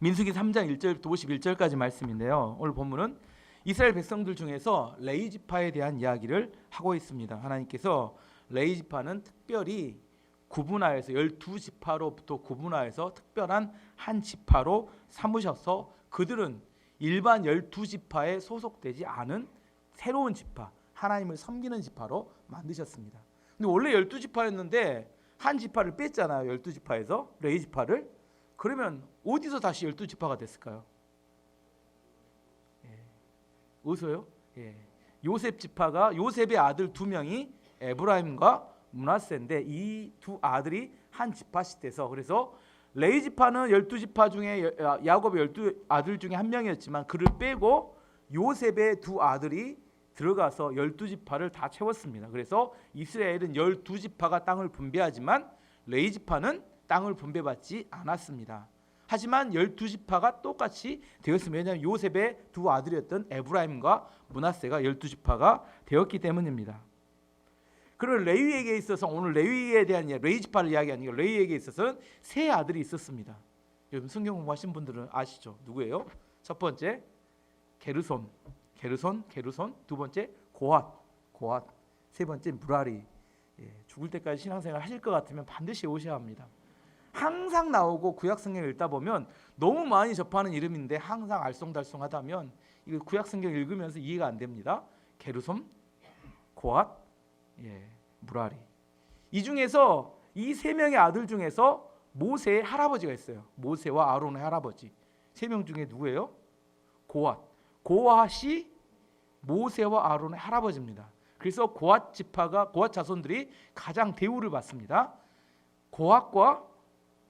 민수기 3장 1절부터 51절까지 말씀인데요. 오늘 본문은 이스라엘 백성들 중에서 레위 지파에 대한 이야기를 하고 있습니다. 하나님께서 레위 지파는 특별히 구분하여서 12지파로부터 구분하여서 특별한 한 지파로 삼으셔서 그들은 일반 12지파에 소속되지 않은 새로운 지파, 하나님을 섬기는 지파로 만드셨습니다. 근데 원래 12지파였는데 한 지파를 뺐잖아요. 12지파에서 레위 지파를. 그러면 어디서 다시 12지파가 됐을까요? 어디서요? 요셉 지파가, 요셉의 아들 두 명이 에브라임과 므낫세인데 이 두 아들이 한 지파씩 돼서, 그래서 레위 지파는 12지파 중에 야곱의 12아들 중에 한 명이었지만 그를 빼고 요셉의 두 아들이 들어가서 12지파를 다 채웠습니다. 그래서 이스라엘은 12지파가 땅을 분배하지만 레위 지파는 땅을 분배받지 않았습니다. 하지만 12지파가 똑같이 되었습니다. 왜냐하면 요셉의 두 아들이었던 에브라임과 므낫세가 12지파가 되었기 때문입니다. 그리고 레위에게 있어서, 오늘 레위에 대한 레위 지파를 이야기하는 게, 레위에게 있어서는 세 아들이 있었습니다. 여러분 성경 공부하신 분들은 아시죠? 누구예요? 첫 번째 게르손. 두 번째 고핫, 세 번째 무라리. 죽을 때까지 신앙생활 하실 것 같으면 반드시 오셔야 합니다. 항상 나오고 구약 성경 읽다 보면 너무 많이 접하는 이름인데 항상 알쏭달쏭하다면 이거 구약 성경 읽으면서 이해가 안 됩니다. 게르손, 고핫, 무라리. 이 중에서 이 세 명의 아들 중에서 모세의 할아버지가 있어요. 모세와 아론의 할아버지. 세 명 중에 누구예요? 고핫이 모세와 아론의 할아버지입니다. 그래서 고핫 자손들이 가장 대우를 받습니다.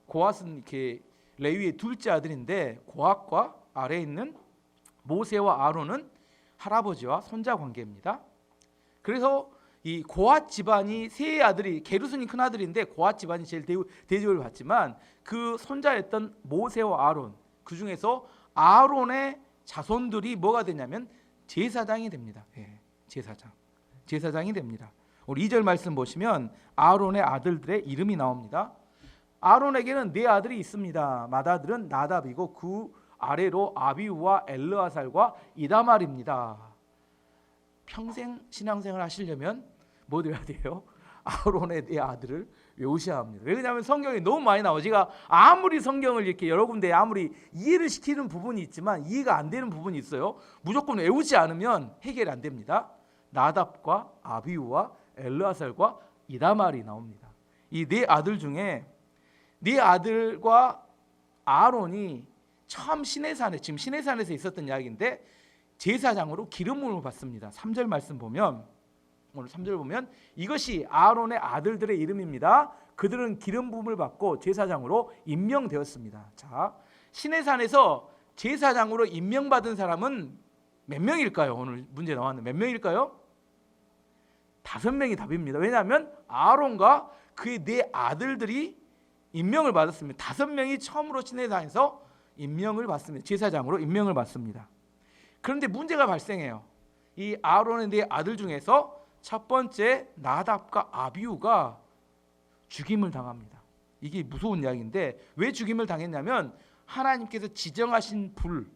고핫은 이렇게 레위의 둘째 아들인데, 고핫과 아래에 있는 모세와 아론은 할아버지와 손자 관계입니다. 그래서 이 고핫 집안이 세 아들이, 게르손이 큰 아들인데 고핫 집안이 제일 대접을 받지만 그 손자였던 모세와 아론, 그 중에서 아론의 자손들이 뭐가 되냐면 제사장이 됩니다. 제사장이 됩니다. 우리 2절 말씀 보시면 아론의 아들들의 이름이 나옵니다. 아론에게는 네 아들이 있습니다. 맏아들은 나답이고 그 아래로 아비후와 엘르아살과 이다말입니다. 평생 신앙생활 하시려면 뭐 돼야 돼요? 아론의 네 아들을 외우셔야 합니다. 왜냐하면 성경이 너무 많이 나와요. 제가 아무리 성경을 이렇게 여러 군데 아무리 이해를 시키는 부분이 있지만 이해가 안 되는 부분이 있어요. 무조건 외우지 않으면 해결이 안 됩니다. 나답과 아비후와 엘르아살과 이다말이 나옵니다. 이 네 아들 중에 네 아들과 아론이 처음 시내산에, 지금 시내산에서 있었던 이야기인데 제사장으로 기름 부음을 받습니다. 3절 말씀 보면, 오늘 3절 보면 이것이 아론의 아들들의 이름입니다. 그들은 기름 부음을 받고 제사장으로 임명되었습니다. 자, 시내산에서 제사장으로 임명받은 사람은 몇 명일까요? 오늘 문제 나왔는데 몇 명일까요? 5명이 답입니다. 왜냐하면 아론과 그의 네 아들들이 임명을 받았습니다. 5명이 처음으로 시내산에서 임명을 받습니다. 제사장으로 임명을 받습니다. 그런데 문제가 발생해요. 이 아론의 네 아들 중에서 첫 번째 나답과 아비후가 죽임을 당합니다. 이게 무서운 이야기인데 왜 죽임을 당했냐면 하나님께서 지정하신 불,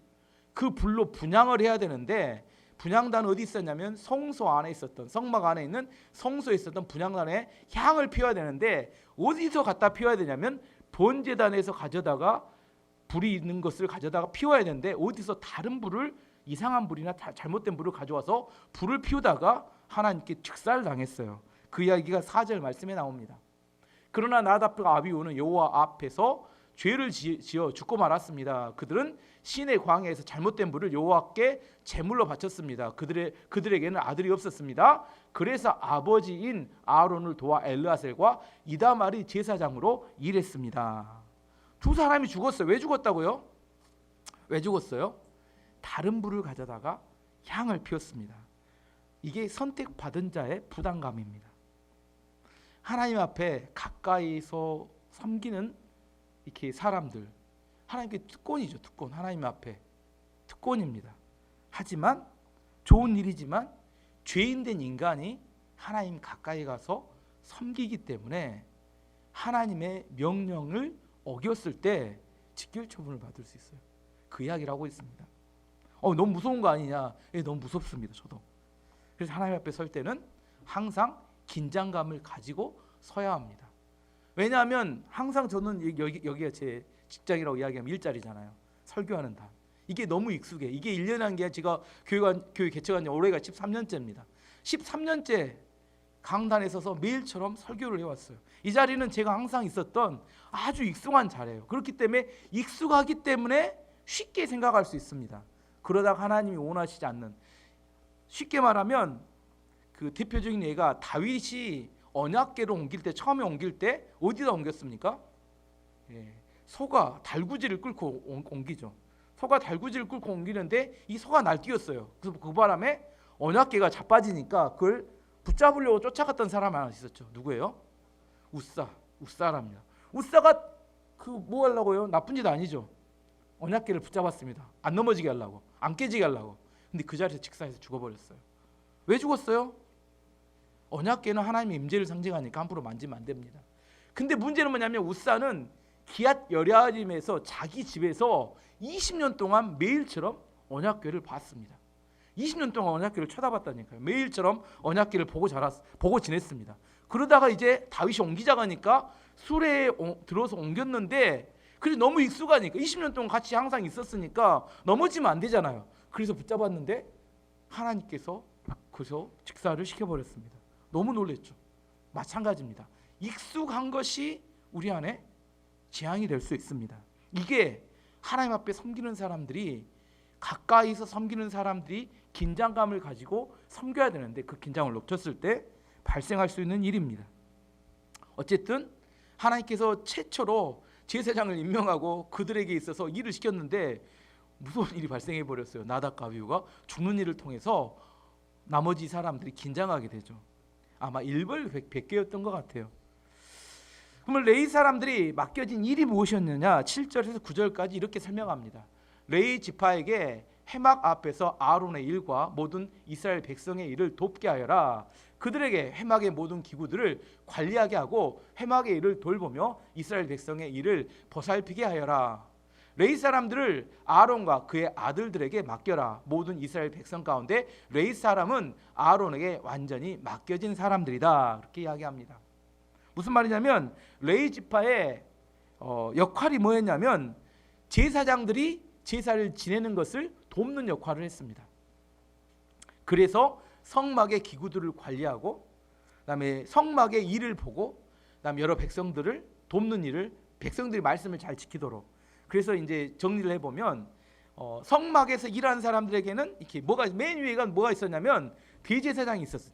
그 불로 분향을 해야 되는데, 분향단은 어디 있었냐면 성소 안에 있었던, 성막 안에 있는 성소에 있었던 분향단에 향을 피워야 되는데 어디서 갖다 피워야 되냐면 번제단에서 가져다가, 불이 있는 것을 가져다가 피워야 되는데 어디서 다른 불을, 이상한 불이나 잘못된 불을 가져와서 불을 피우다가 하나님께 즉사를 당했어요. 그 이야기가 4절 말씀에 나옵니다. 그러나 나답과 아비후는 여호와 앞에서 죄를 지어 죽고 말았습니다. 그들은 시내 광야에서 잘못된 불을 여호와께 제물로 바쳤습니다. 그들에게는 아들이 없었습니다. 그래서 아버지인 아론을 도와 엘르아셀과 이다말이 제사장으로 일했습니다. 두 사람이 죽었어요. 왜 죽었다고요? 왜 죽었어요? 다른 불을 가져다가 향을 피웠습니다. 이게 선택받은 자의 부담감입니다. 하나님 앞에 가까이서 섬기는 이렇게 사람들, 하나님께 특권이죠. 특권. 하나님 앞에 특권입니다. 하지만 좋은 일이지만 죄인된 인간이 하나님 가까이 가서 섬기기 때문에 하나님의 명령을 어겼을 때 직결 처분을 받을 수 있어요. 그 이야기를 하고 있습니다. 너무 무서운 거 아니냐? 너무 무섭습니다. 저도. 그래서 하나님 앞에 설 때는 항상 긴장감을 가지고 서야 합니다. 왜냐하면 항상 저는 여기가 제 직장이라고 이야기하면 일자리잖아요. 설교하는 단. 이게 너무 익숙해. 이게 1년에 한 게 제가 교회 개척한 지 올해가 13년째입니다. 13년째 강단에 서서 매일처럼 설교를 해왔어요. 이 자리는 제가 항상 있었던 아주 익숙한 자리예요. 그렇기 때문에 익숙하기 때문에 쉽게 생각할 수 있습니다. 그러다가 하나님이 원하시지 않는, 쉽게 말하면 그 대표적인 예가 다윗이 언약궤로 옮길 때, 처음에 옮길 때 어디다 옮겼습니까? 소가 달구지를 끌고 옮기죠. 소가 달구지를 끌고 옮기는데 이 소가 날뛰었어요. 그래서 그 바람에 언약궤가 자빠지니까 그걸 붙잡으려고 쫓아갔던 사람 하나 있었죠. 누구예요? 우사랍니다. 우사가 뭐 하려고요? 나쁜 짓 아니죠. 언약궤를 붙잡았습니다. 안 넘어지게 하려고, 안 깨지게 하려고. 근데 그 자리에서 직사해서 죽어버렸어요. 왜 죽었어요? 언약궤는 하나님의 임재를 상징하니까 함부로 만지면 안 됩니다. 근데 문제는 뭐냐면 우사는 기앗 여리암에서 자기 집에서 20년 동안 매일처럼 언약궤를 봤습니다. 20년 동안 언약궤를 쳐다봤다니까요. 매일처럼 언약궤를 보고 지냈습니다. 그러다가 이제 다윗이 옮기자고 하니까 수레에 들어서 옮겼는데, 그래 너무 익숙하니까 20년 동안 같이 항상 있었으니까 넘어지면 안 되잖아요. 그래서 붙잡았는데 하나님께서 그래서 직사를 시켜버렸습니다. 너무 놀랬죠. 마찬가지입니다. 익숙한 것이 우리 안에 재앙이 될 수 있습니다. 이게 하나님 앞에 섬기는 사람들이, 가까이서 섬기는 사람들이 긴장감을 가지고 섬겨야 되는데 그 긴장을 놓쳤을 때 발생할 수 있는 일입니다. 어쨌든 하나님께서 최초로 제사장을 임명하고 그들에게 있어서 일을 시켰는데 무서운 일이 발생해 버렸어요. 나답과 아비후가 죽는 일을 통해서 나머지 사람들이 긴장하게 되죠. 아마 일벌백계였던 것 같아요. 그러면 레위 사람들이 맡겨진 일이 무엇이었느냐? 7절에서 9절까지 이렇게 설명합니다. 레위 지파에게 회막 앞에서 아론의 일과 모든 이스라엘 백성의 일을 돕게 하여라. 그들에게 회막의 모든 기구들을 관리하게 하고 회막의 일을 돌보며 이스라엘 백성의 일을 보살피게 하여라. 레위 사람들을 아론과 그의 아들들에게 맡겨라. 모든 이스라엘 백성 가운데 레위 사람은 아론에게 완전히 맡겨진 사람들이다. 그렇게 이야기합니다. 무슨 말이냐면 레위 지파의 역할이 뭐였냐면 제사장들이 제사를 지내는 것을 돕는 역할을 했습니다. 그래서 성막의 기구들을 관리하고, 그다음에 성막의 일을 보고, 그다음에 여러 백성들을 돕는 일을, 백성들이 말씀을 잘 지키도록. 그래서 이제 정리를 해보면 성막에서 일하는 사람들에게는 이렇게 맨 위에가 뭐가 있었냐면 대제사장이 있었어요.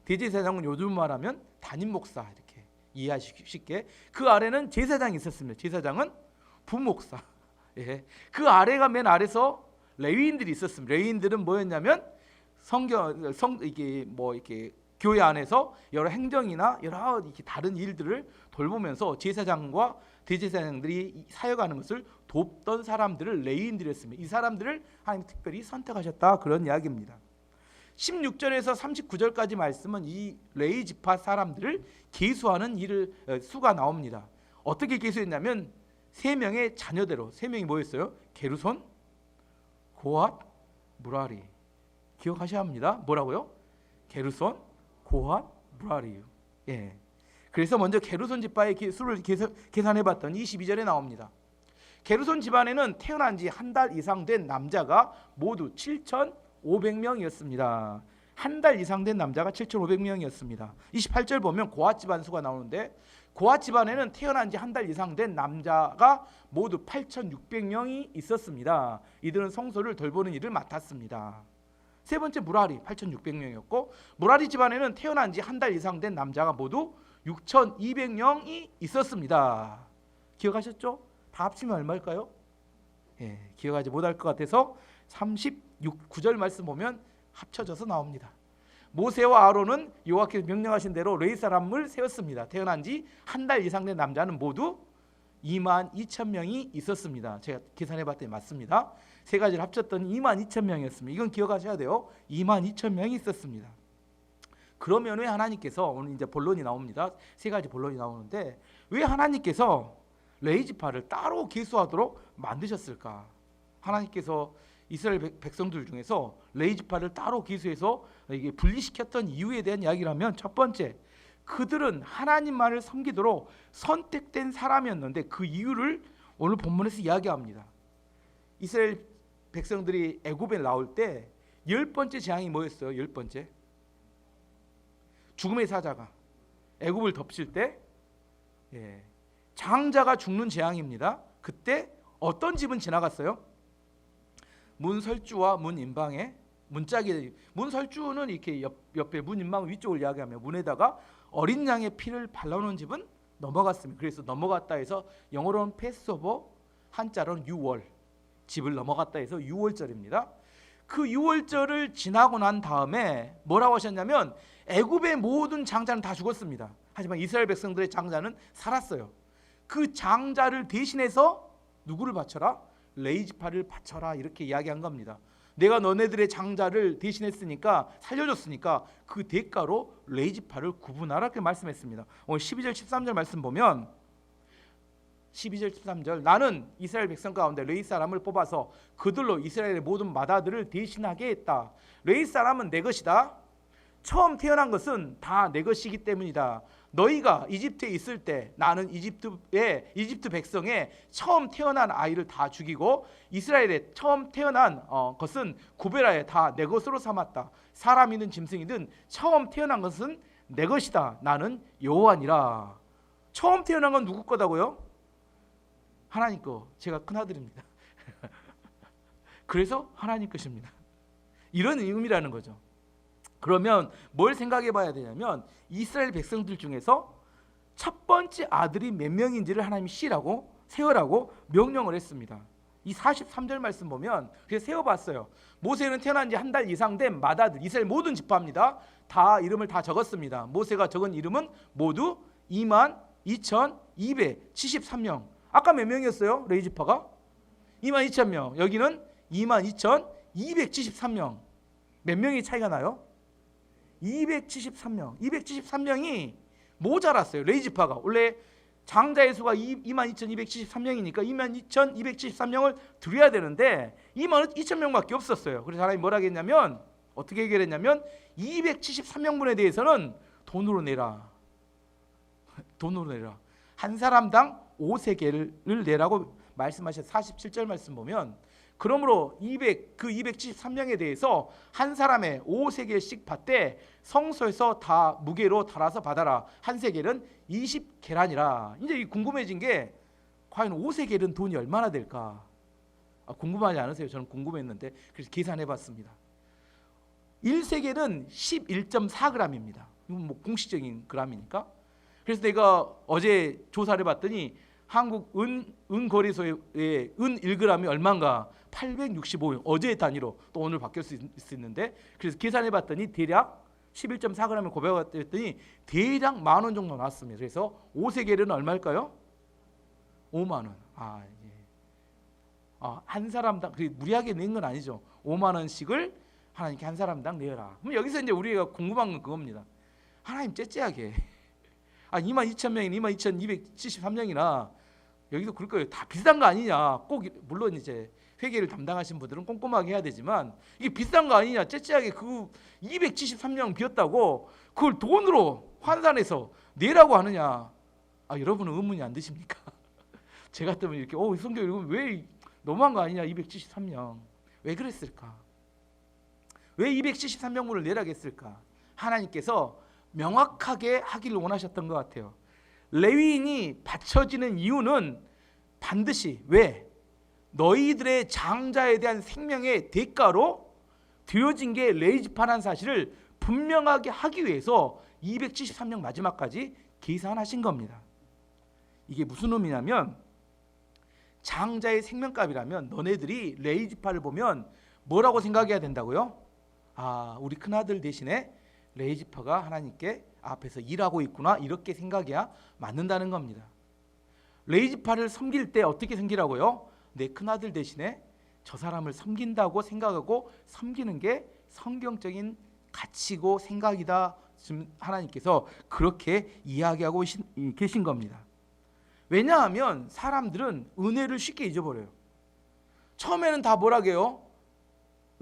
대제사장은 요즘 말하면 담임 목사, 이렇게 이해하시기 쉽게. 그 아래는 제사장이 있었습니다. 제사장은 부목사. 그 아래가 맨 아래서 레위인들이 있었습니다. 레위인들은 뭐였냐면 이렇게 교회 안에서 여러 행정이나 여러 이렇게 다른 일들을 돌보면서 제사장과 대제사장들이 사역하는 것을 돕던 사람들을 레위인들이었습니다. 이 사람들을 하나님이 특별히 선택하셨다, 그런 이야기입니다. 16절에서 39절까지 말씀은 이 레위 지파 사람들을 계수하는 수가 나옵니다. 어떻게 계수했냐면 3명의 자녀대로, 3명이 뭐였어요? 게르손, 고핫, 무라리. 기억하셔야 합니다. 뭐라고요? 게르손, 고핫, 무라리. 그래서 먼저 게르손 지파의 수를 계산해봤더니 22절에 나옵니다. 게르손 집안에는 태어난 지 한 달 이상 된 남자가 모두 7,500명이었습니다. 한 달 이상 된 남자가 7,500명이었습니다. 28절 보면 고핫 집안 수가 나오는데, 고핫 집안에는 태어난 지 한 달 이상 된 남자가 모두 8,600명이 있었습니다. 이들은 성소를 돌보는 일을 맡았습니다. 세 번째 무라리 8,600명이었고, 무라리 집안에는 태어난 지 한 달 이상 된 남자가 모두 6,200명이 있었습니다. 기억하셨죠? 다 합치면 얼마일까요? 기억하지 못할 것 같아서 36절 말씀 보면 합쳐져서 나옵니다. 모세와 아론은 여호와께서 명령하신 대로 레위 사람을 세웠습니다. 태어난 지 한 달 이상 된 남자는 모두 22,000명이 있었습니다. 제가 계산해봤더니 맞습니다. 세 가지를 합쳤더니 22,000명이었습니다. 이건 기억하셔야 돼요. 22,000명이 있었습니다. 그러면 왜 하나님께서, 오늘 이제 본론이 나옵니다. 세 가지 본론이 나오는데, 왜 하나님께서 레위지파를 따로 계수하도록 만드셨을까? 하나님께서 이스라엘 백성들 중에서 레위지파를 따로 계수해서 이게 분리시켰던 이유에 대한 이야기를 하면, 첫 번째, 그들은 하나님만을 섬기도록 선택된 사람이었는데 그 이유를 오늘 본문에서 이야기합니다. 이스라엘 백성들이 애굽에 나올 때 10번째 재앙이 뭐였어요? 10번째 죽음의 사자가 애굽을 덮칠 때 장자가 죽는 재앙입니다. 그때 어떤 집은 지나갔어요? 문설주와 문인방에 문짝이, 문설주는 이렇게 옆에 문인방 위쪽을 이야기하며 문에다가 어린 양의 피를 발라놓은 집은 넘어갔습니다. 그래서 넘어갔다 해서 영어로는 패스오버, 한자로는 유월, 집을 넘어갔다 해서 유월절입니다. 그 유월절을 지나고 난 다음에 뭐라고 하셨냐면 애굽의 모든 장자는 다 죽었습니다. 하지만 이스라엘 백성들의 장자는 살았어요. 그 장자를 대신해서 누구를 바쳐라? 레위지파를 바쳐라, 이렇게 이야기한 겁니다. 내가 너네들의 장자를 대신했으니까, 살려줬으니까 그 대가로 레위지파를 구분하라, 이렇게 말씀했습니다. 오늘 12절 13절 말씀 보면 12절 13절, 나는 이스라엘 백성 가운데 레위 사람을 뽑아서 그들로 이스라엘의 모든 마다들을 대신하게 했다. 레위 사람은 내 것이다. 처음 태어난 것은 다 내 것이기 때문이다. 너희가 이집트에 있을 때 나는 이집트 백성의 처음 태어난 아이를 다 죽이고 이스라엘의 처음 태어난 것은 구별하여 다 내 것으로 삼았다. 사람이든 짐승이든 처음 태어난 것은 내 것이다. 나는 여호와니라. 처음 태어난 건 누구 거다고요? 하나님 거. 제가 큰아들입니다. 그래서 하나님 것입니다. 이런 의미라는 거죠. 그러면 뭘 생각해 봐야 되냐면 이스라엘 백성들 중에서 첫 번째 아들이 몇 명인지를 하나님이 세우라고 명령을 했습니다. 이 43절 말씀 보면 그래서 세어봤어요. 모세는 태어난 지 한 달 이상 된 마다들, 이스라엘 모든 지파입니다. 다 이름을 다 적었습니다. 모세가 적은 이름은 모두 22,273명. 아까 몇 명이었어요? 레위지파가 22,000명. 여기는 22,273명. 몇 명이 차이가 나요? 273명. 273명이 모자랐어요. 레위지파가 원래 장자의 수가 22,273명이니까 22,273명을 드려야 되는데 22,000명밖에 없었어요. 그래서 하나님이 뭐라 했냐면, 어떻게 해결했냐면 273명분에 대해서는 돈으로 내라. 돈으로 내라. 한 사람당 5세겔을 내라고 말씀하셔서 47절 말씀 보면, 그러므로 273명에 대해서 한 사람의 5세겔씩 받되 성소에서 다 무게로 달아서 받아라. 한 세겔은 20계란이라. 이제 궁금해진 게, 과연 5세겔은 돈이 얼마나 될까? 궁금하지 않으세요? 저는 궁금했는데 그래서 계산해 봤습니다. 1세겔은 11.4g입니다. 이건 뭐 공식적인 그람이니까. 그래서 내가 어제 조사를 봤더니 한국 은거래소의 은 1g이 얼마인가? 865원. 어제의 단위로 또 오늘 바뀔 수 있는데, 그래서 계산해 봤더니 대략 11.4g을 고백했더니 대략 10,000원 정도 나왔습니다. 그래서 5세겔은 얼마일까요? 50,000원. 한 사람당, 무리하게 낸 건 아니죠. 50,000원씩을 하나님께 한 사람당 내어라. 그럼 여기서 이제 우리가 궁금한 건 그겁니다. 하나님 째째하게 22,000명이나 22,273명이나 여기도 그럴 거예요. 다 비싼 거 아니냐. 꼭 물론 이제 회계를 담당하신 분들은 꼼꼼하게 해야 되지만 이게 비싼 거 아니냐. 째째하게 그 273명 비었다고 그걸 돈으로 환산해서 내라고 하느냐. 여러분은 의문이 안 드십니까? 제 같으면 이렇게 성경 읽으면 왜 너무한 거 아니냐. 273명 왜 그랬을까? 왜 273명분을 내라겠을까? 하나님께서 명확하게 하기를 원하셨던 것 같아요. 레위인이 바쳐지는 이유는 반드시 왜? 너희들의 장자에 대한 생명의 대가로 드려진 게 레위지파라는 사실을 분명하게 하기 위해서 273명 마지막까지 계산하신 겁니다. 이게 무슨 의미냐면, 장자의 생명값이라면 너네들이 레위지파를 보면 뭐라고 생각해야 된다고요? 우리 큰아들 대신에 레위지파가 하나님께 앞에서 일하고 있구나, 이렇게 생각해야 맞는다는 겁니다. 레위지파를 섬길 때 어떻게 섬기라고요? 내 큰아들 대신에 저 사람을 섬긴다고 생각하고 섬기는 게 성경적인 가치고 생각이다. 지금 하나님께서 그렇게 이야기하고 계신 겁니다. 왜냐하면 사람들은 은혜를 쉽게 잊어버려요. 처음에는 다 뭐라게요?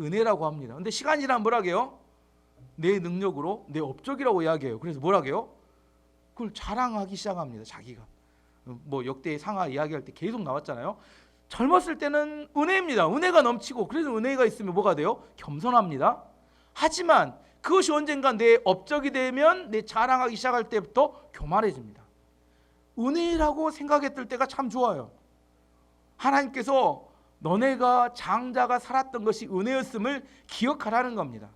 은혜라고 합니다. 근데 시간이 지나면 뭐라게요? 내 능력으로, 내 업적이라고 이야기해요. 그래서 뭐라게요? 그걸 자랑하기 시작합니다. 자기가. 뭐 역대 상하 이야기할 때 계속 나왔잖아요. 젊었을 때는 은혜입니다. 은혜가 넘치고, 그래서 은혜가 있으면 뭐가 돼요? 겸손합니다. 하지만 그것이 언젠가 내 업적이 되면, 내 자랑하기 시작할 때부터 교만해집니다. 은혜라고 생각했을 때가 참 좋아요. 하나님께서 너네가 장자가 살았던 것이 은혜였음을 기억하라는 겁니다.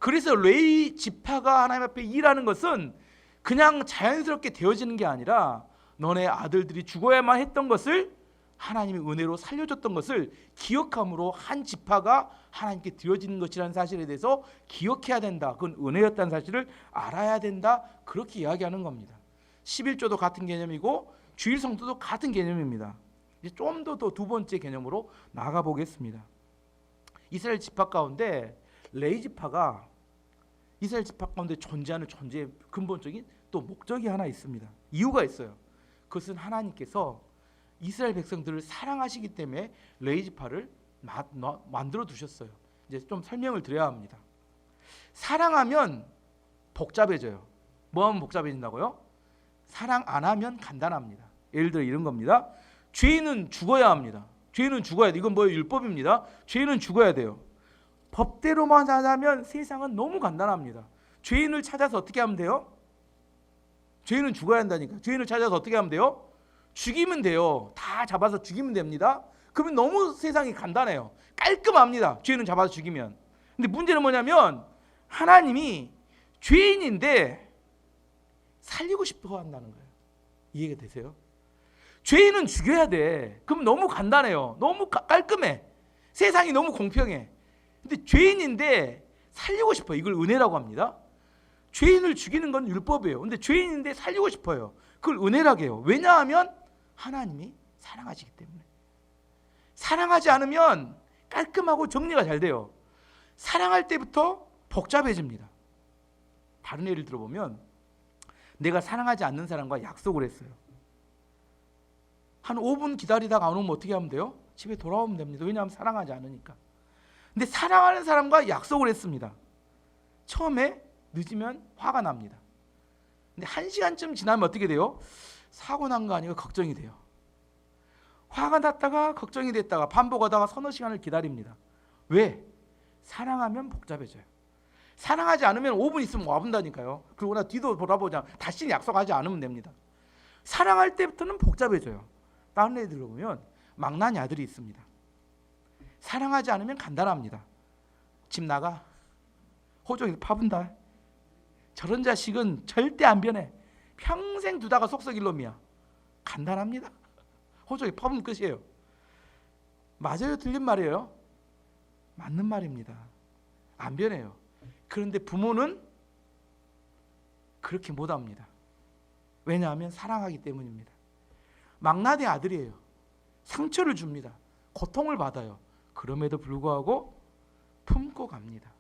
그래서 레위 지파가 하나님 앞에 일하는 것은 그냥 자연스럽게 되어지는 게 아니라, 너네 아들들이 죽어야만 했던 것을 하나님이 은혜로 살려줬던 것을 기억함으로 한 지파가 하나님께 드려지는 것이라는 사실에 대해서 기억해야 된다. 그건 은혜였다는 사실을 알아야 된다. 그렇게 이야기하는 겁니다. 11조도 같은 개념이고 주일 성수도 같은 개념입니다. 이제 좀 더 두 번째 개념으로 나가 보겠습니다. 이스라엘 지파 가운데 레위 지파가 이스라엘 지파 가운데 존재하는 존재의 근본적인 또 목적이 하나 있습니다. 이유가 있어요. 그것은 하나님께서 이스라엘 백성들을 사랑하시기 때문에 레위 지파를 만들어 두셨어요. 이제 좀 설명을 드려야 합니다. 사랑하면 복잡해져요. 뭐 하면 복잡해진다고요? 사랑 안 하면 간단합니다. 예를 들어 이런 겁니다. 죄인은 죽어야 합니다. 죄인은 죽어야 돼. 이건 뭐 율법입니다. 죄인은 죽어야 돼요. 법대로만 하자면 세상은 너무 간단합니다. 죄인을 찾아서 어떻게 하면 돼요? 죄인은 죽어야 한다니까. 죄인을 찾아서 어떻게 하면 돼요? 죽이면 돼요. 다 잡아서 죽이면 됩니다. 그러면 너무 세상이 간단해요. 깔끔합니다. 죄인은 잡아서 죽이면. 근데 문제는 뭐냐면 하나님이 죄인인데 살리고 싶어 한다는 거예요. 이해가 되세요? 죄인은 죽여야 돼. 그럼 너무 간단해요. 너무 깔끔해. 세상이 너무 공평해. 근데 죄인인데 살리고 싶어. 이걸 은혜라고 합니다. 죄인을 죽이는 건 율법이에요. 근데 죄인인데 살리고 싶어요. 그걸 은혜라고 해요. 왜냐하면 하나님이 사랑하시기 때문에. 사랑하지 않으면 깔끔하고 정리가 잘 돼요. 사랑할 때부터 복잡해집니다. 다른 예를 들어보면 내가 사랑하지 않는 사람과 약속을 했어요. 한 5분 기다리다가 안 오면 어떻게 하면 돼요? 집에 돌아오면 됩니다. 왜냐하면 사랑하지 않으니까. 근데 사랑하는 사람과 약속을 했습니다. 처음에 늦으면 화가 납니다. 근데 1시간쯤 지나면 어떻게 돼요? 사고 난 거 아니고 걱정이 돼요. 화가 났다가 걱정이 됐다가 반복하다가 서너 시간을 기다립니다. 왜? 사랑하면 복잡해져요. 사랑하지 않으면 5분 있으면 와본다니까요. 그리고 나 뒤도 돌아보자. 다시 약속하지 않으면 됩니다. 사랑할 때부터는 복잡해져요. 다른 애들 보면 망나니 아들이 있습니다. 사랑하지 않으면 간단합니다. 집 나가. 호적이 파분다. 저런 자식은 절대 안 변해. 평생 두다가 속썩일 놈이야. 간단합니다. 호적이 파면 끝이에요. 맞아요? 틀린 말이에요? 맞는 말입니다. 안 변해요. 그런데 부모는 그렇게 못합니다. 왜냐하면 사랑하기 때문입니다. 망나니 아들이에요. 상처를 줍니다. 고통을 받아요. 그럼에도 불구하고 품고 갑니다.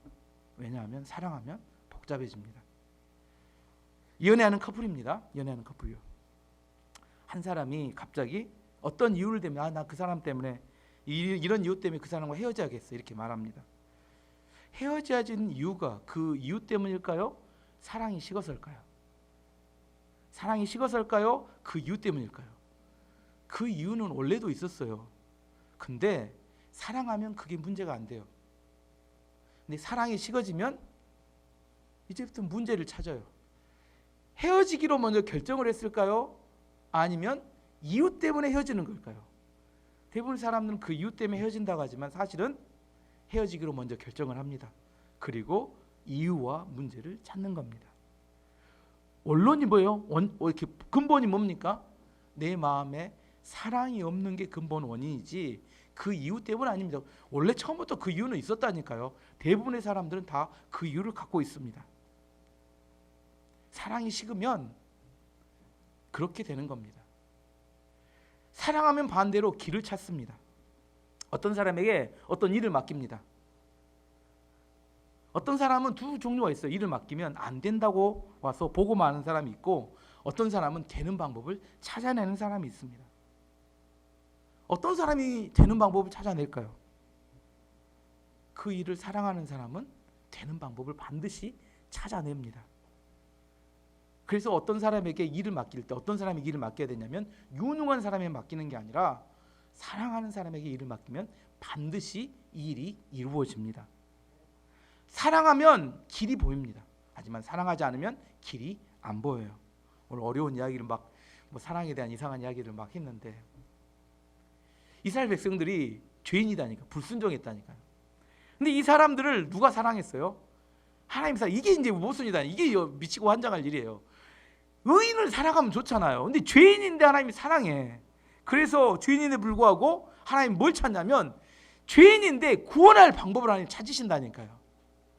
왜냐하면 사랑하면 복잡해집니다. 연애하는 커플입니다. 연애하는 커플이요. 한 사람이 갑자기 어떤 이유를 대면 나 그 사람 때문에 이런 이유 때문에 그 사람과 헤어져야겠어 이렇게 말합니다. 헤어져야지는 이유가 그 이유 때문일까요? 사랑이 식어서일까요? 사랑이 식어서일까요? 그 이유 때문일까요? 그 이유는 원래도 있었어요. 근데 사랑하면 그게 문제가 안 돼요. 근데 사랑이 식어지면 이제부터 문제를 찾아요. 헤어지기로 먼저 결정을 했을까요? 아니면 이유 때문에 헤어지는 걸까요? 대부분 사람들은 그 이유 때문에 헤어진다고 하지만 사실은 헤어지기로 먼저 결정을 합니다. 그리고 이유와 문제를 찾는 겁니다. 원론이 뭐예요? 이렇게 근본이 뭡니까? 내 마음에 사랑이 없는 게 근본 원인이지 그 이유 때문 아닙니다. 원래 처음부터 그 이유는 있었다니까요. 대부분의 사람들은 다 그 이유를 갖고 있습니다. 사랑이 식으면 그렇게 되는 겁니다. 사랑하면 반대로 길을 찾습니다. 어떤 사람에게 어떤 일을 맡깁니다. 어떤 사람은 두 종류가 있어요. 일을 맡기면 안 된다고 와서 보고만 하는 사람이 있고, 어떤 사람은 되는 방법을 찾아내는 사람이 있습니다. 어떤 사람이 되는 방법을 찾아낼까요? 그 일을 사랑하는 사람은 되는 방법을 반드시 찾아냅니다. 그래서 어떤 사람에게 일을 맡길 때 어떤 사람에게 일을 맡겨야 되냐면 유능한 사람에게 맡기는 게 아니라 사랑하는 사람에게 일을 맡기면 반드시 이 일이 이루어집니다. 사랑하면 길이 보입니다. 하지만 사랑하지 않으면 길이 안 보여요. 오늘 어려운 이야기를 막 사랑에 대한 이상한 이야기를 막 했는데 이스라엘 백성들이 죄인이다니까, 불순종했다니까요. 근데 이 사람들을 누가 사랑했어요? 하나님 사랑. 이게 이제 모순이다. 이게 미치고 환장할 일이에요. 의인을 사랑하면 좋잖아요. 근데 죄인인데 하나님이 사랑해. 그래서 죄인인데 불구하고 하나님 뭘 찾냐면 죄인인데 구원할 방법을 하나님 찾으신다니까요.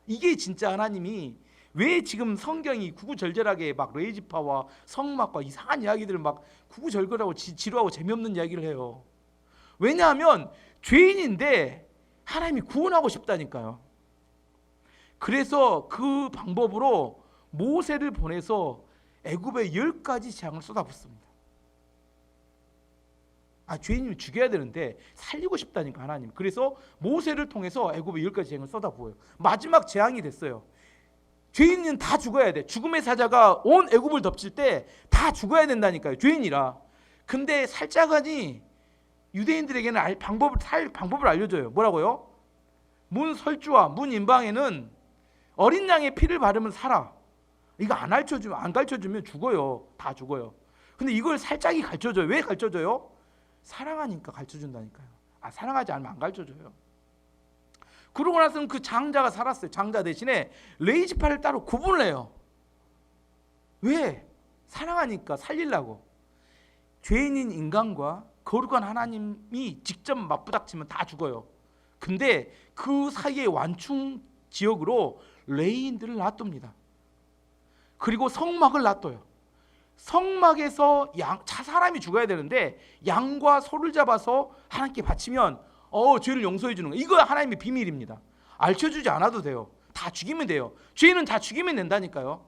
이게 진짜 하나님이 왜 지금 성경이 구구절절하게 막 레이지파와 성막과 이상한 이야기들을 막 구구절절하고 지루하고 재미없는 이야기를 해요. 왜냐하면 죄인인데 하나님이 구원하고 싶다니까요. 그래서 그 방법으로 모세를 보내서 애굽에 10가지 재앙을 쏟아붓습니다. 죄인이면 죽여야 되는데 살리고 싶다니까 하나님. 그래서 모세를 통해서 애굽에 10가지 재앙을 쏟아부어요. 마지막 재앙이 됐어요. 죄인은 다 죽어야 돼. 죽음의 사자가 온 애굽을 덮칠 때 다 죽어야 된다니까요. 죄인이라. 근데 살짝하니 유대인들에게는 방법을 알려줘요. 뭐라고요? 문 설주와 문 임방에는 어린 양의 피를 바르면 살아. 이거 안 가르쳐주면 죽어요. 다 죽어요. 근데 이걸 살짝이 가르쳐줘요. 왜 가르쳐줘요? 사랑하니까 가르쳐준다니까요. 사랑하지 않으면 안 가르쳐줘요. 그러고 나서는 그 장자가 살았어요. 장자 대신에 레이지파를 따로 구분을 해요. 왜? 사랑하니까, 살리려고. 죄인인 인간과 거룩한 하나님이 직접 맞부닥치면 다 죽어요. 근데 그 사이의 완충 지역으로 레위인들을 놔둡니다. 그리고 성막을 놔둬요. 성막에서 사람이 죽어야 되는데 양과 소를 잡아서 하나님께 바치면 죄를 용서해 주는 거예요. 이거 하나님의 비밀입니다. 알려주지 않아도 돼요. 다 죽이면 돼요. 죄인은 다 죽이면 된다니까요.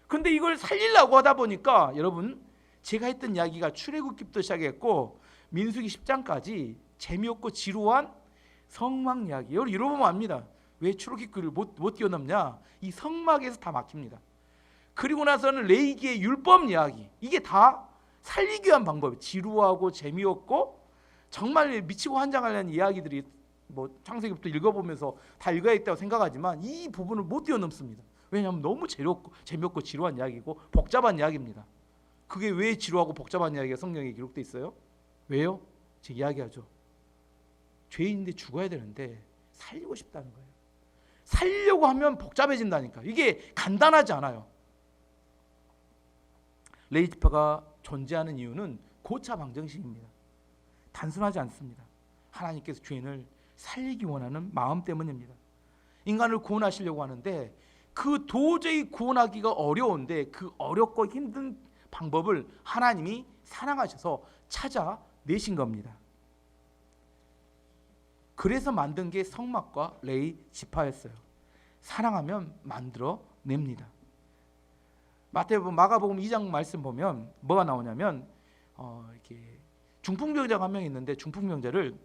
근데 이걸 살리려고 하다 보니까 여러분, 제가 했던 이야기가 출애굽기부터 시작했고 민수기 10장까지 재미없고 지루한 성막 이야기. 여러분 읽어보면 압니다. 왜 출애굽기를 못 뛰어넘냐? 이 성막에서 다 막힙니다. 그리고 나서는 레위기의 율법 이야기. 이게 다 살리기 위한 방법이에요. 지루하고 재미없고 정말 미치고 환장하려는 이야기들이 창세기부터 읽어보면서 다 읽어야겠다고 생각하지만 이 부분을 못 뛰어넘습니다. 왜냐하면 너무 재미없고 지루한 이야기고 복잡한 이야기입니다. 그게 왜 지루하고 복잡한 이야기가 성경에 기록되어 있어요? 왜요? 제가 이야기하죠. 죄인인데 죽어야 되는데 살리고 싶다는 거예요. 살리려고 하면 복잡해진다니까. 이게 간단하지 않아요. 레위지파가 존재하는 이유는 고차 방정식입니다. 단순하지 않습니다. 하나님께서 죄인을 살리기 원하는 마음 때문입니다. 인간을 구원하시려고 하는데 그 도저히 구원하기가 어려운데 그 어렵고 힘든 방법을 하나님이 사랑하셔서 찾아내신 겁니다. 그래서 만든 게 성막과 레위지파였어요. 사랑하면 만들어냅니다. 마가복음 2장 말씀 보면 뭐가 나오냐면 이렇게 중풍병자가 한 명 있는데 중풍병자를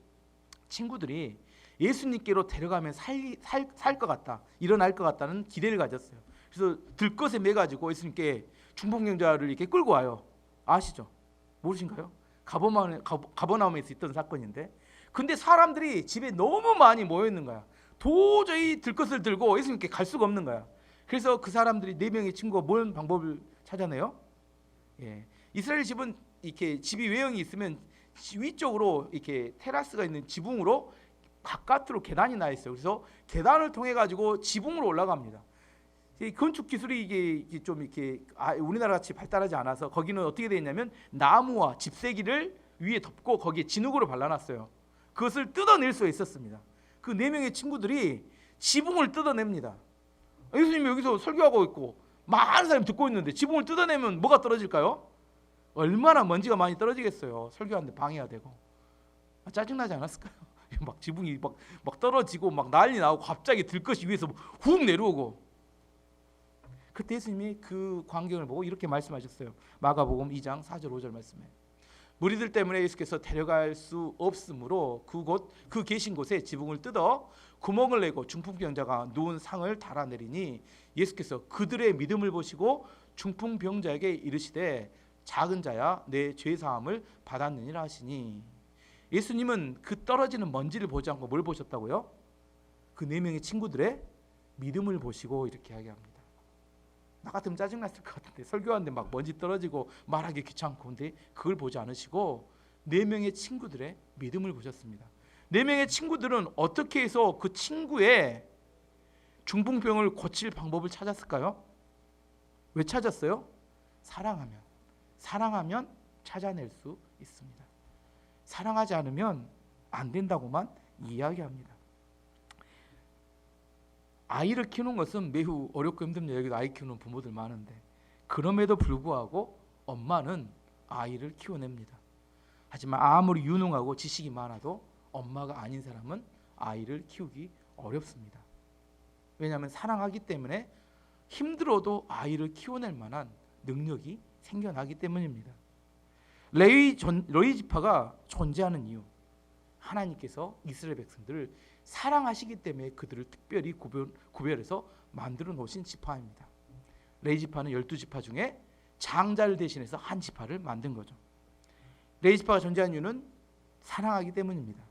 친구들이 예수님께로 데려가면 살 것 같다, 일어날 것 같다는 기대를 가졌어요. 그래서 들것에 매가지고 예수님께 중풍병자를 이렇게 끌고 와요. 아시죠? 모르신가요? 가버나움에서 있던 사건인데, 근데 사람들이 집에 너무 많이 모여 있는 거야. 도저히 들것을 들고 예수님께 갈 수가 없는 거야. 그래서 그 사람들이 4명의 친구가 뭔 방법을 찾아내요? 이스라엘 집은 이렇게 집이 외형이 있으면 위쪽으로 이렇게 테라스가 있는 지붕으로 바깥으로 계단이 나 있어요. 그래서 계단을 통해 가지고 지붕으로 올라갑니다. 이 건축 기술이 이게 좀 이렇게 우리나라 같이 발달하지 않아서 거기는 어떻게 되어 있냐면 나무와 집세기를 위에 덮고 거기에 진흙으로 발라놨어요. 그것을 뜯어낼 수 있었습니다. 그 4명의 친구들이 지붕을 뜯어냅니다. 예수님이 여기서 설교하고 있고 많은 사람이 듣고 있는데 지붕을 뜯어내면 뭐가 떨어질까요? 얼마나 먼지가 많이 떨어지겠어요. 설교하는데 방해가 되고. 짜증나지 않았을까요? 막 지붕이 막 떨어지고 막 난리 나고 갑자기 들것이 위에서 훅 내려오고. 그때 예수님이 그 광경을 보고 이렇게 말씀하셨어요. 마가복음 2장 4절 5절 말씀에 무리들 때문에 예수께서 데려갈 수 없으므로 그 계신 곳에 지붕을 뜯어 구멍을 내고 중풍병자가 누운 상을 달아내리니 예수께서 그들의 믿음을 보시고 중풍병자에게 이르시되 작은 자야 내 죄 사함을 받았느니라 하시니 예수님은 그 떨어지는 먼지를 보지 않고 뭘 보셨다고요? 그 네 명의 친구들의 믿음을 보시고 이렇게 이야기합니다. 나 같으면 짜증났을 것 같은데 설교하는데 막 먼지 떨어지고 말하기 귀찮고 근데 그걸 보지 않으시고 네 명의 친구들의 믿음을 보셨습니다. 네 명의 친구들은 어떻게 해서 그 친구의 중풍병을 고칠 방법을 찾았을까요? 왜 찾았어요? 사랑하면 찾아낼 수 있습니다. 사랑하지 않으면 안 된다고만 이야기합니다. 아이를 키우는 것은 매우 어렵고 힘듭니다. 여기도 아이 키우는 부모들 많은데 그럼에도 불구하고 엄마는 아이를 키워냅니다. 하지만 아무리 유능하고 지식이 많아도 엄마가 아닌 사람은 아이를 키우기 어렵습니다. 왜냐하면 사랑하기 때문에 힘들어도 아이를 키워낼 만한 능력이 생겨나기 때문입니다. 레위 지파가 존재하는 이유, 하나님께서 이스라엘 백성들을 사랑하시기 때문에 그들을 특별히 구별해서 만들어 놓으신 지파입니다. 레위 지파는 12지파 중에 장자를 대신해서 한 지파를 만든 거죠. 레위 지파가 존재한 이유는 사랑하기 때문입니다.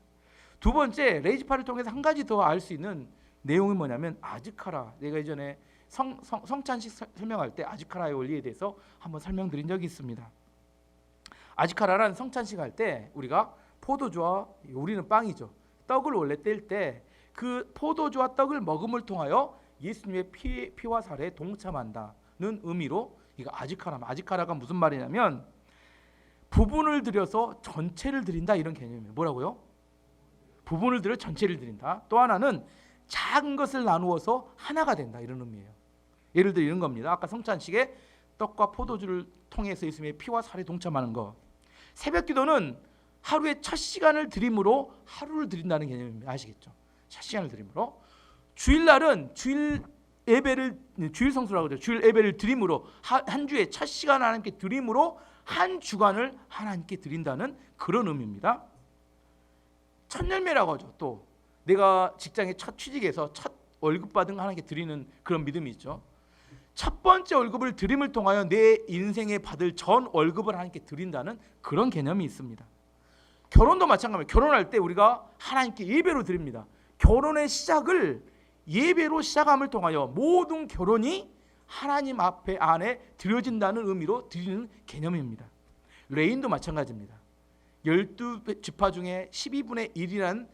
두 번째, 레위 지파를 통해서 한 가지 더 알 수 있는 내용이 뭐냐면 아즈카라. 내가 이전에 성찬식 설명할 때 아즈카라의 원리에 대해서 한번 설명드린 적이 있습니다. 아즈카라란 성찬식 할 때 우리가 포도주와 우리는 빵이죠. 떡을 원래 뗄 때 그 포도주와 떡을 먹음을 통하여 예수님의 피와 살에 동참한다는 의미로 이거 아즈카라가 무슨 말이냐면 부분을 들여서 전체를 드린다 이런 개념이에요. 뭐라고요? 부분을 들여 전체를 드린다. 또 하나는 작은 것을 나누어서 하나가 된다 이런 의미예요. 예를 들어 이런 겁니다. 아까 성찬식에 떡과 포도주를 통해서 예수님의 피와 살에 동참하는 거. 새벽기도는 하루의 첫 시간을 드림으로 하루를 드린다는 개념입니다. 아시겠죠? 첫 시간을 드림으로. 주일날은 주일 성수라고 그러죠. 주일 예배를 드림으로 한 주의 첫 시간 하나님께 드림으로 한 주간을 하나님께 드린다는 그런 의미입니다. 첫 열매라고 하죠. 또 내가 직장에 첫 취직해서 첫 월급 받은 하나님께 드리는 그런 믿음이 있죠. 첫 번째 월급을 드림을 통하여 내 인생에 받을 전 월급을 하나님께 드린다는 그런 개념이 있습니다. 결혼도 마찬가지입니다. 결혼할 때 우리가 하나님께 예배로 드립니다. 결혼의 시작을 예배로 시작함을 통하여 모든 결혼이 하나님 앞에 안에 드려진다는 의미로 드리는 개념입니다. 레인도 마찬가지입니다. 12지파 중에 12분의 1이라는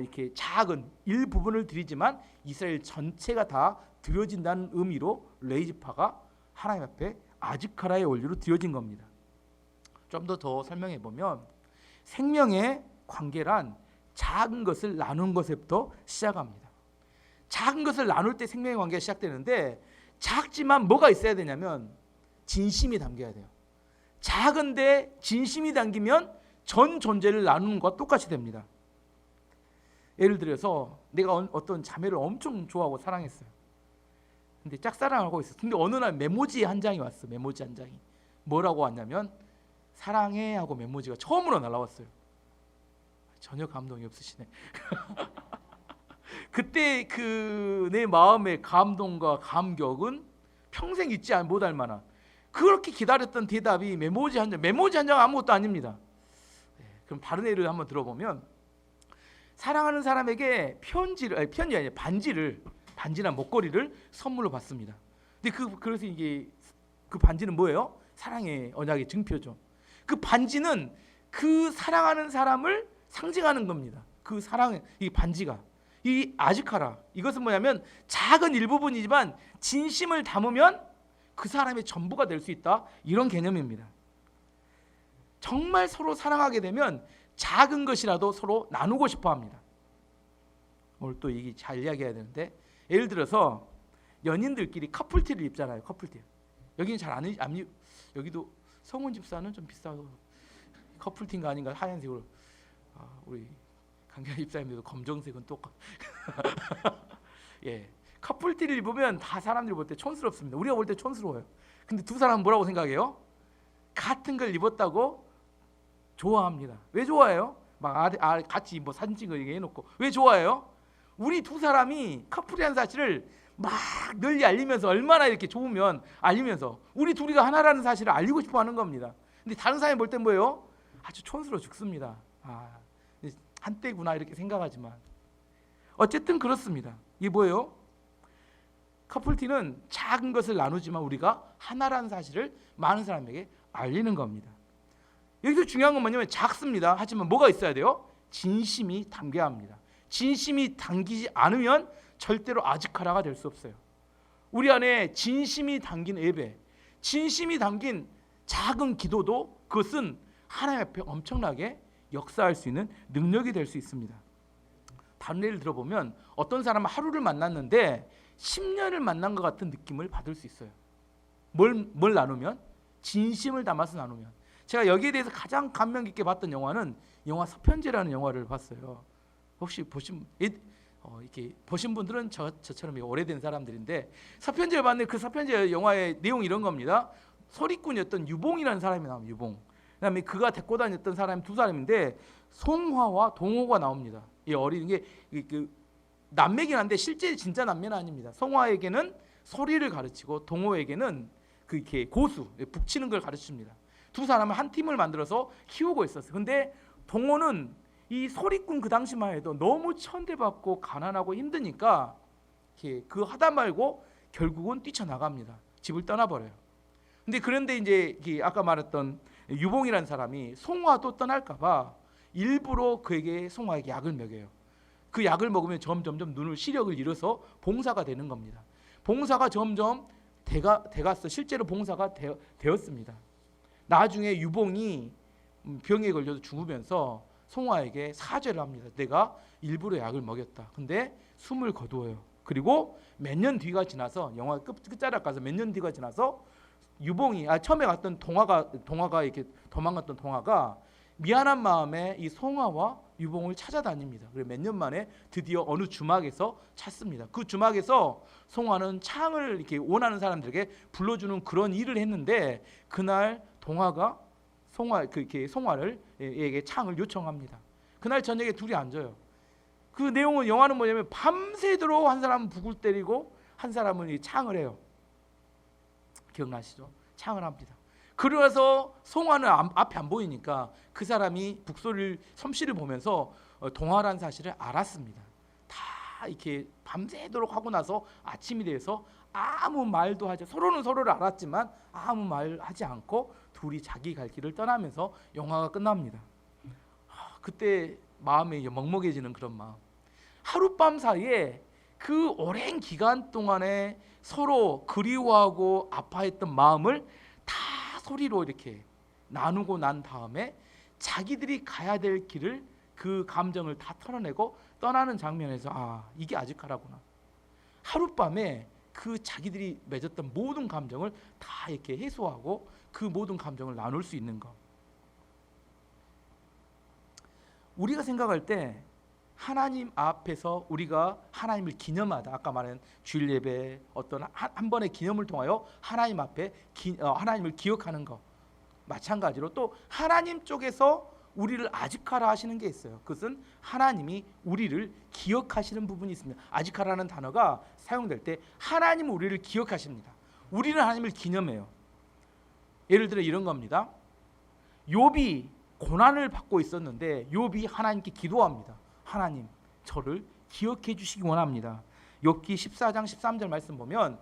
이렇게 작은 일부분을 드리지만 이스라엘 전체가 다 드려진다는 의미로 레위 지파가 하나님 앞에 아즈카라의 원리로 드려진 겁니다. 좀 더 설명해 보면 생명의 관계란 작은 것을 나눈 것에부터 시작합니다. 작은 것을 나눌 때 생명의 관계가 시작되는데 작지만 뭐가 있어야 되냐면 진심이 담겨야 돼요. 작은데 진심이 담기면 전 존재를 나누는 것과 똑같이 됩니다. 예를 들어서 내가 어떤 자매를 엄청 좋아하고 사랑했어요. 근데 짝사랑하고 있었어. 근데 어느 날 메모지 한 장이 왔어. 메모지 한 장이. 뭐라고 왔냐면 사랑해 하고 메모지가 처음으로 날라왔어요. 전혀 감동이 없으시네. 그때 그 내 마음의 감동과 감격은 평생 잊지 못할 만한 그렇게 기다렸던 대답이 메모지 한 장 아무것도 아닙니다. 그럼 다른 예를 한번 들어보면 사랑하는 사람에게 반지나 목걸이를 선물로 받습니다. 근데 그래서 이게 그 반지는 뭐예요? 사랑의 언약의 증표죠. 그 반지는 그 사랑하는 사람을 상징하는 겁니다. 그 사랑의 이 반지가 이 아즈카라 이것은 뭐냐면 작은 일부분이지만 진심을 담으면 그 사람의 전부가 될 수 있다 이런 개념입니다. 정말 서로 사랑하게 되면 작은 것이라도 서로 나누고 싶어합니다. 오늘 또 이게 잘 이야기해야 되는데 예를 들어서 연인들끼리 커플티를 입잖아요. 커플티. 여기는 잘 안 여기도 성훈 집사는 좀 비싸고 커플티인가 아닌가 하얀색으로 우리 강경 집사님도 검정색은 똑같. 예, 커플티를 입으면 다 사람들이 볼 때 촌스럽습니다. 우리가 볼 때 촌스러워요. 근데 두 사람은 뭐라고 생각해요? 같은 걸 입었다고 좋아합니다. 왜 좋아해요? 막 같이 뭐 사진 찍어 이렇게 해놓고 왜 좋아해요? 우리 두 사람이 커플이라는 사실을 막 널리 알리면서 얼마나 이렇게 좋으면 알리면서 우리 둘이가 하나라는 사실을 알리고 싶어 하는 겁니다. 근데 다른 사람이 볼 땐 뭐예요? 아주 촌스러워 죽습니다. 한때구나 이렇게 생각하지만 어쨌든 그렇습니다. 이게 뭐예요? 커플티는 작은 것을 나누지만 우리가 하나라는 사실을 많은 사람에게 알리는 겁니다. 여기서 중요한 건 뭐냐면 작습니다. 하지만 뭐가 있어야 돼요? 진심이 담겨야 합니다. 진심이 담기지 않으면 절대로 아지카라가 될 수 없어요. 우리 안에 진심이 담긴 예배, 진심이 담긴 작은 기도도 그것은 하나님 앞에 엄청나게 역사할 수 있는 능력이 될 수 있습니다. 다른 예를 들어보면 어떤 사람은 하루를 만났는데 10년을 만난 것 같은 느낌을 받을 수 있어요. 뭘 나누면? 진심을 담아서 나누면. 제가 여기에 대해서 가장 감명 깊게 봤던 영화는 영화 서편제라는 영화를 봤어요. 혹시 이렇게 보신 분들은 저처럼 오래된 사람들인데 서편제를 봤는데 그 서편제 영화의 내용이 이런 겁니다. 소리꾼이었던 유봉이라는 사람이 나옵니다. 유봉. 그다음에 그가 데리고 다녔던 사람이 두 사람인데 송화와 동호가 나옵니다. 이 어린 게 남매긴 한데 실제 진짜 남매는 아닙니다. 송화에게는 소리를 가르치고 동호에게는 이렇게 고수, 북치는 걸 가르칩니다. 두 사람은 한 팀을 만들어서 키우고 있었어요. 근데 동호는 이 소리꾼 그 당시만 해도 너무 천대받고 가난하고 힘드니까 그 하다 말고 결국은 뛰쳐나갑니다. 집을 떠나버려요. 그런데 이제 아까 말했던 유봉이라는 사람이 송화도 떠날까봐 일부러 송화에게 약을 먹여요. 그 약을 먹으면 점점 눈을 시력을 잃어서 봉사가 되는 겁니다. 봉사가 점점 돼갔어. 실제로 봉사가 되었습니다. 나중에 유봉이 병에 걸려서 죽으면서 송화에게 사죄를 합니다. 내가 일부러 약을 먹였다. 근데 숨을 거두어요. 그리고 몇 년 뒤가 지나서 영화 끝자락 가서 몇 년 뒤가 지나서 유봉이 처음에 갔던 동화가 이렇게 도망갔던 동화가 미안한 마음에 이 송화와 유봉을 찾아다닙니다. 그래서 몇 년 만에 드디어 어느 주막에서 찾습니다. 그 주막에서 송화는 창을 이렇게 원하는 사람들에게 불러주는 그런 일을 했는데 그날 동화가 송화에게 창을 요청합니다. 그날 저녁에 둘이 앉아요. 그 내용은 영화는 뭐냐면 밤새도록 한 사람은 북을 때리고 한 사람은 이 창을 해요. 기억나시죠? 창을 합니다. 그러면서 송화는 앞에 안 보이니까 그 사람이 북소리를 솜씨를 보면서 동화라는 사실을 알았습니다. 다 이렇게 밤새도록 하고 나서 아침이 돼서 아무 말도 하지 서로는 서로를 알았지만 아무 말 하지 않고 둘이 자기 갈 길을 떠나면서 영화가 끝납니다. 그때 마음이 먹먹해지는 그런 마음. 하룻밤 사이에 그 오랜 기간 동안에 서로 그리워하고 아파했던 마음을 다 소리로 이렇게 나누고 난 다음에 자기들이 가야 될 길을 그 감정을 다 털어내고 떠나는 장면에서 이게 아지카라구나. 하룻밤에 그 자기들이 맺었던 모든 감정을 다 이렇게 해소하고 그 모든 감정을 나눌 수 있는 것. 우리가 생각할 때 하나님 앞에서 우리가 하나님을 기념하다. 아까 말한 주일 예배 어떤 한 번의 기념을 통하여 하나님 앞에 하나님을 기억하는 것. 마찬가지로 또 하나님 쪽에서 우리를 아지카라 하시는 게 있어요. 그것은 하나님이 우리를 기억하시는 부분이 있습니다. 아지카라는 단어가 사용될 때 하나님은 우리를 기억하십니다. 우리는 하나님을 기념해요. 예를 들어 이런 겁니다. 욥이 고난을 받고 있었는데 욥이 하나님께 기도합니다. 하나님, 저를 기억해 주시기 원합니다. 욥기 14장 13절 말씀 보면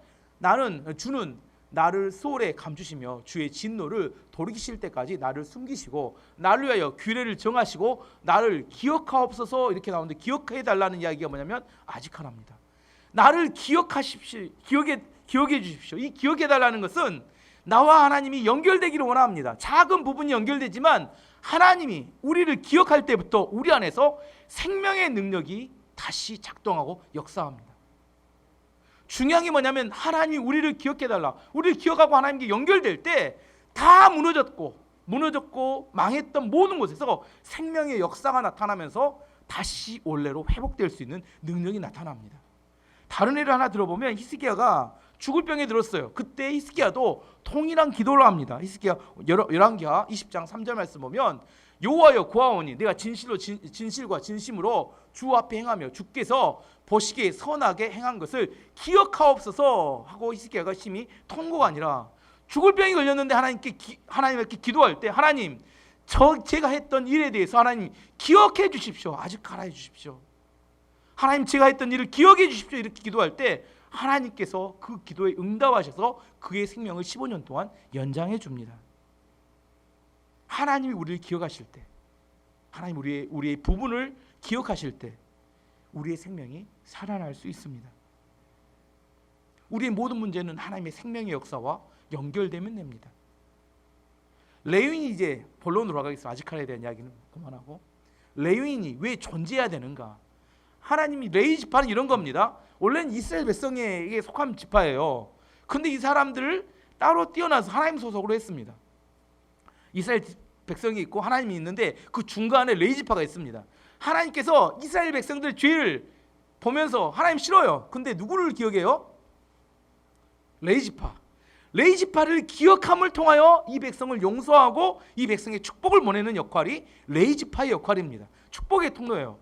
주는 나를 소홀에 감추시며 주의 진노를 돌이키실 때까지 나를 숨기시고 나를 위하여 규례를 정하시고 나를 기억하옵소서 이렇게 나오는데 기억해 달라는 이야기가 뭐냐면 아지카라입니다. 나를 기억하십시오. 기억해 주십시오. 이 기억해 달라는 것은 나와 하나님이 연결되기를 원합니다. 작은 부분이 연결되지만 하나님이 우리를 기억할 때부터 우리 안에서 생명의 능력이 다시 작동하고 역사합니다. 중요한 게 뭐냐면 하나님이 우리를 기억해달라. 우리를 기억하고 하나님께 연결될 때 다 무너졌고 망했던 모든 곳에서 생명의 역사가 나타나면서 다시 원래로 회복될 수 있는 능력이 나타납니다. 다른 예를 하나 들어보면 히스기야가 죽을 병에 들었어요. 그때 히스기야도 통일한 기도를 합니다. 히스기야 열왕기하 20장 3절 말씀 보면 여호와여 고하오니 내가 진실과 진심으로 주 앞에 행하며 주께서 보시기에 선하게 행한 것을 기억하옵소서 하고 히스기야가 심히 통고가 아니라 죽을 병이 걸렸는데 하나님께 기도할 때 하나님 제가 했던 일에 대해서 하나님 기억해 주십시오. 아직까라 해 주십시오. 하나님 제가 했던 일을 기억해 주십시오. 이렇게 기도할 때 하나님께서 그 기도에 응답하셔서 그의 생명을 15년 동안 연장해 줍니다. 하나님이 우리를 기억하실 때, 하나님 우리의 부분을 기억하실 때 우리의 생명이 살아날 수 있습니다. 우리의 모든 문제는 하나님의 생명의 역사와 연결되면 됩니다. 레위인이 이제 본론으로 가겠습니다. 아지카라에 대한 이야기는 그만하고, 레위인이 왜 존재해야 되는가? 하나님이 레위 지파는 이런 겁니다. 원래는 이스라엘 백성에게 속한 지파예요. 근데 이 사람들을 따로 떼어놔서 하나님 소속으로 했습니다. 이스라엘 백성이 있고 하나님이 있는데 그 중간에 레위 지파가 있습니다. 하나님께서 이스라엘 백성들 죄를 보면서 하나님 싫어요. 근데 누구를 기억해요? 레위 지파. 레위 지파를 기억함을 통하여 이 백성을 용서하고 이 백성의 축복을 보내는 역할이 레위 지파의 역할입니다. 축복의 통로예요.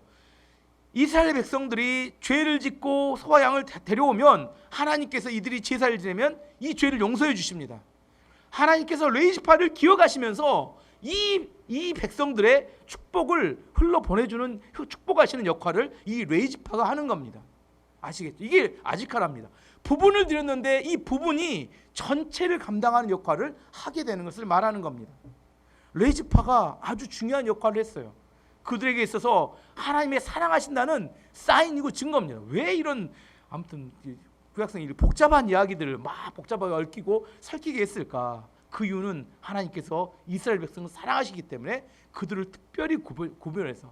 이스라엘 백성들이 죄를 짓고 소와 양을 데려오면 하나님께서 이들이 제사를 지내면 이 죄를 용서해 주십니다. 하나님께서 레위 지파를 기억하시면서 이 백성들의 축복을 흘러 보내주는 축복하시는 역할을 이 레위 지파가 하는 겁니다. 아시겠죠? 이게 아지카라입니다. 부분을 드렸는데 이 부분이 전체를 감당하는 역할을 하게 되는 것을 말하는 겁니다. 레위 지파가 아주 중요한 역할을 했어요. 그들에게 있어서 하나님의 사랑하신다는 사인이고 증거입니다. 왜 이런 아무튼 구약성이 복잡한 이야기들을 막 복잡하게 얽히고 설키게 했을까? 그 이유는 하나님께서 이스라엘 백성을 사랑하시기 때문에 그들을 특별히 구별해서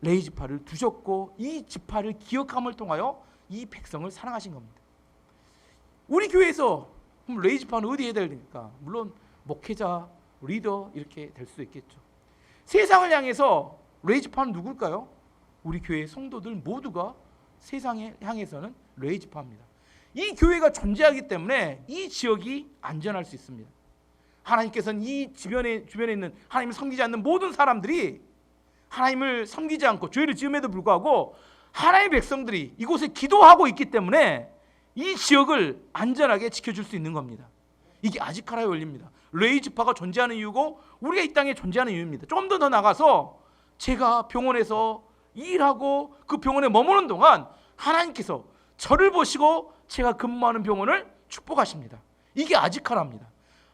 레위 지파를 두셨고 이 지파를 기억함을 통하여 이 백성을 사랑하신 겁니다. 우리 교회에서 그럼 레위 지파는 어디 해야 됩니까? 물론 목회자, 리더 이렇게 될 수 있겠죠. 세상을 향해서 레위 지파는 누굴까요? 우리 교회 성도들 모두가 세상에 향해서는 레위 지파입니다. 이 교회가 존재하기 때문에 이 지역이 안전할 수 있습니다. 하나님께서는 이 주변에 있는 하나님을 섬기지 않는 모든 사람들이 하나님을 섬기지 않고 죄를 지음에도 불구하고 하나님의 백성들이 이곳에 기도하고 있기 때문에 이 지역을 안전하게 지켜줄 수 있는 겁니다. 이게 아지카라의 원리입니다. 레위 지파가 존재하는 이유고 우리가 이 땅에 존재하는 이유입니다. 좀 더 나가서 제가 병원에서 일하고 그 병원에 머무는 동안 하나님께서 저를 보시고 제가 근무하는 병원을 축복하십니다. 이게 아지카라입니다.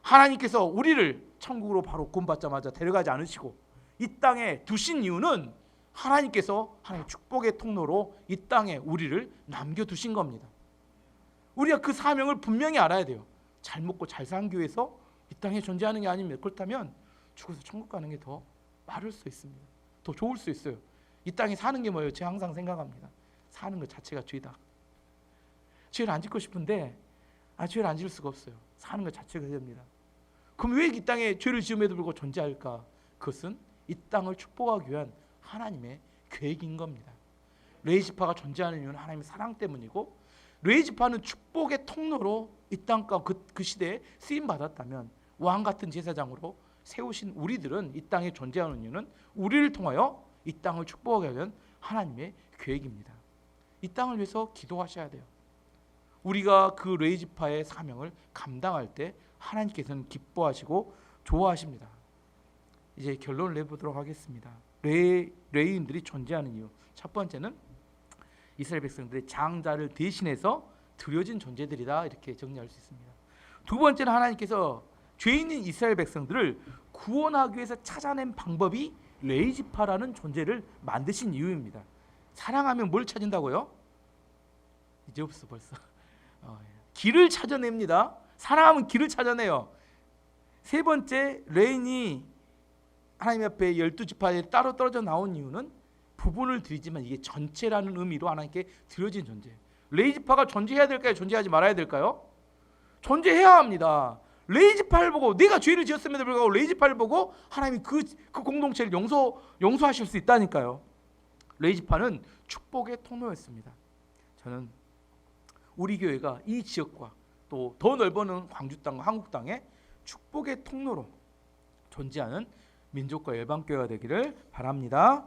하나님께서 우리를 천국으로 바로 구원받자마자 데려가지 않으시고 이 땅에 두신 이유는 하나님께서 하나님의 축복의 통로로 이 땅에 우리를 남겨두신 겁니다. 우리가 그 사명을 분명히 알아야 돼요. 잘 먹고 잘 사는 교회에서 이 땅에 존재하는 게 아닙니다. 그렇다면 죽어서 천국 가는 게 더 빠를 수 있습니다. 더 좋을 수 있어요. 이 땅에 사는 게 뭐예요? 제가 항상 생각합니다. 사는 것 자체가 죄다. 죄를 안 짓고 싶은데 죄를 안 지을 수가 없어요. 사는 것 자체가 죄입니다. 그럼 왜 이 땅에 죄를 지음에도 불구하고 존재할까? 그것은 이 땅을 축복하기 위한 하나님의 계획인 겁니다. 레위 지파가 존재하는 이유는 하나님의 사랑 때문이고 레위 지파는 축복의 통로로 이 땅과 그 시대에 쓰임 받았다면 왕 같은 제사장으로 세우신 우리들은 이 땅에 존재하는 이유는 우리를 통하여 이 땅을 축복하게 하는 하나님의 계획입니다. 이 땅을 위해서 기도하셔야 돼요. 우리가 그 레위 지파의 사명을 감당할 때 하나님께서는 기뻐하시고 좋아하십니다. 이제 결론을 내보도록 하겠습니다. 레위인들이 존재하는 이유. 첫 번째는 이스라엘 백성들의 장자를 대신해서 드려진 존재들이다, 이렇게 정리할 수 있습니다. 두 번째는 하나님께서 죄인인 이스라엘 백성들을 구원하기 위해서 찾아낸 방법이 레위 지파라는 존재를 만드신 이유입니다. 사랑하면 뭘 찾는다고요? 이제 없어 벌써. 길을 찾아냅니다. 사랑하면 길을 찾아내요. 세 번째, 레위인이 하나님 앞에 12지파에 따로 떨어져 나온 이유는 부분을 드리지만 이게 전체라는 의미로 하나님께 드려진 존재예요. 레위 지파가 존재해야 될까요? 존재하지 말아야 될까요? 존재해야 합니다. 레위 지파를 보고 내가 죄를 지었음에도 불구하고 레위 지파를 보고 하나님이 그 공동체를 용서하실 수 있다니까요. 레위 지파는 축복의 통로였습니다. 저는 우리 교회가 이 지역과 또 더 넓어는 광주 땅과 한국 땅의 축복의 통로로 존재하는 민족과 열방교회가 되기를 바랍니다.